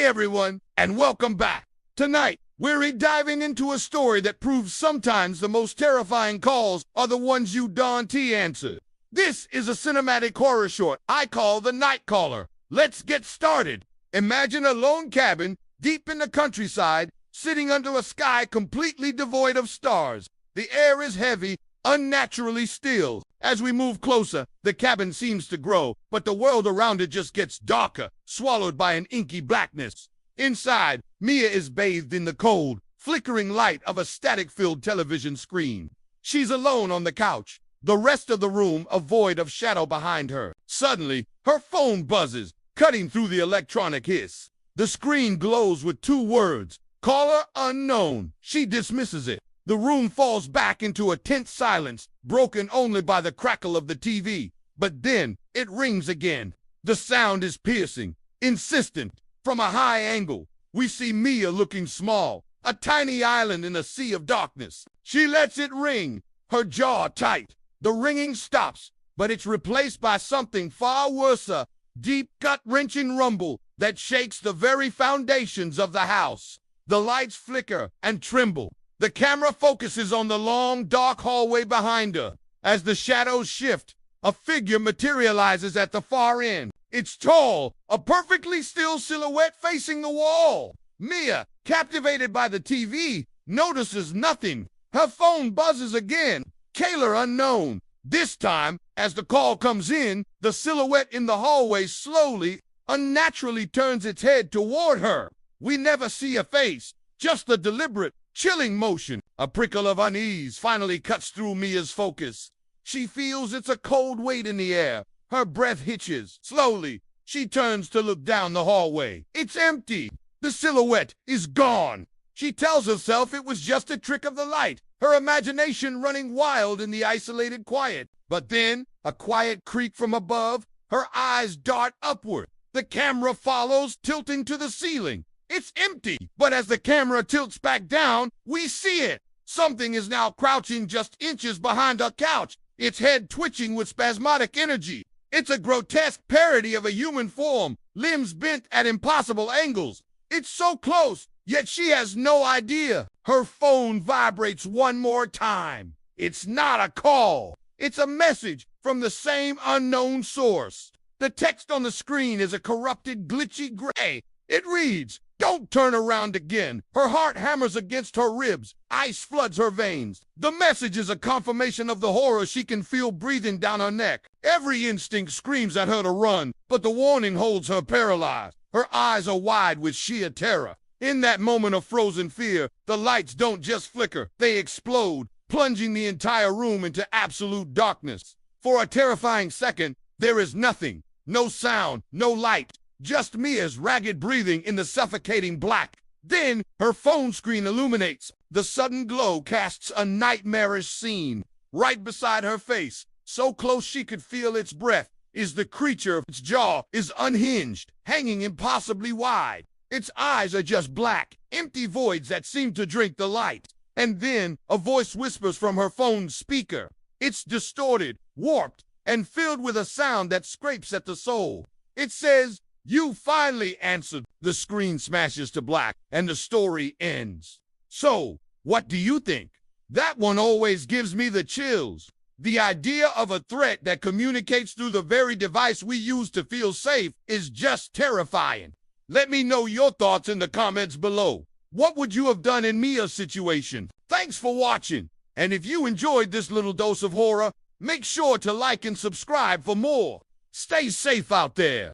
Hey everyone, and welcome back. Tonight, we're diving into a story that proves sometimes the most terrifying calls are the ones you don't answer. This is a cinematic horror short I call The Night Caller. Let's get started. Imagine a lone cabin deep in the countryside, sitting under a sky completely devoid of stars. The air is heavy, unnaturally still. As we move closer, the cabin seems to grow, but the world around it just gets darker, swallowed by an inky blackness. Inside, Mia is bathed in the cold, flickering light of a static-filled television screen. She's alone on the couch, the rest of the room a void of shadow behind her. Suddenly, her phone buzzes, cutting through the electronic hiss. The screen glows with two words, "Caller unknown." She dismisses it. The room falls back into a tense silence, broken only by the crackle of the TV. But then, it rings again. The sound is piercing, insistent. From a high angle, we see Mia looking small, a tiny island in a sea of darkness. She lets it ring, her jaw tight. The ringing stops, but it's replaced by something far worse, a deep, gut-wrenching rumble that shakes the very foundations of the house. The lights flicker and tremble. The camera focuses on the long, dark hallway behind her. As the shadows shift, a figure materializes at the far end. It's tall, a perfectly still silhouette facing the wall. Mia, captivated by the TV, notices nothing. Her phone buzzes again. Caller unknown. This time, as the call comes in, the silhouette in the hallway slowly, unnaturally turns its head toward her. We never see a face, just the deliberate, chilling motion. A prickle of unease finally cuts through Mia's focus. She feels it's a cold weight in the air. Her breath hitches. Slowly, she turns to look down the hallway. It's empty. The silhouette is gone. She tells herself it was just a trick of the light, her imagination running wild in the isolated quiet. But then, a quiet creak from above, her eyes dart upward. The camera follows, tilting to the ceiling. It's empty, but as the camera tilts back down, we see it. Something is now crouching just inches behind her couch, its head twitching with spasmodic energy. It's a grotesque parody of a human form, limbs bent at impossible angles. It's so close, yet she has no idea. Her phone vibrates one more time. It's not a call. It's a message from the same unknown source. The text on the screen is a corrupted, glitchy gray. It reads, "Don't turn around again." Her heart hammers against her ribs. Ice floods her veins. The message is a confirmation of the horror she can feel breathing down her neck. Every instinct screams at her to run, but the warning holds her paralyzed. Her eyes are wide with sheer terror. In that moment of frozen fear, the lights don't just flicker, they explode, plunging the entire room into absolute darkness. For a terrifying second, there is nothing. No sound, no light. Just Mia's ragged breathing in the suffocating black. Then, her phone screen illuminates. The sudden glow casts a nightmarish scene. Right beside her face, so close she could feel its breath, is the creature. Its jaw is unhinged, hanging impossibly wide. Its eyes are just black, empty voids that seem to drink the light. And then, a voice whispers from her phone's speaker. It's distorted, warped, and filled with a sound that scrapes at the soul. It says, "You finally answered." The screen smashes to black, and the story ends. So, what do you think? That one always gives me the chills. The idea of a threat that communicates through the very device we use to feel safe is just terrifying. Let me know your thoughts in the comments below. What would you have done in Mia's situation? Thanks for watching. And if you enjoyed this little dose of horror, make sure to like and subscribe for more. Stay safe out there.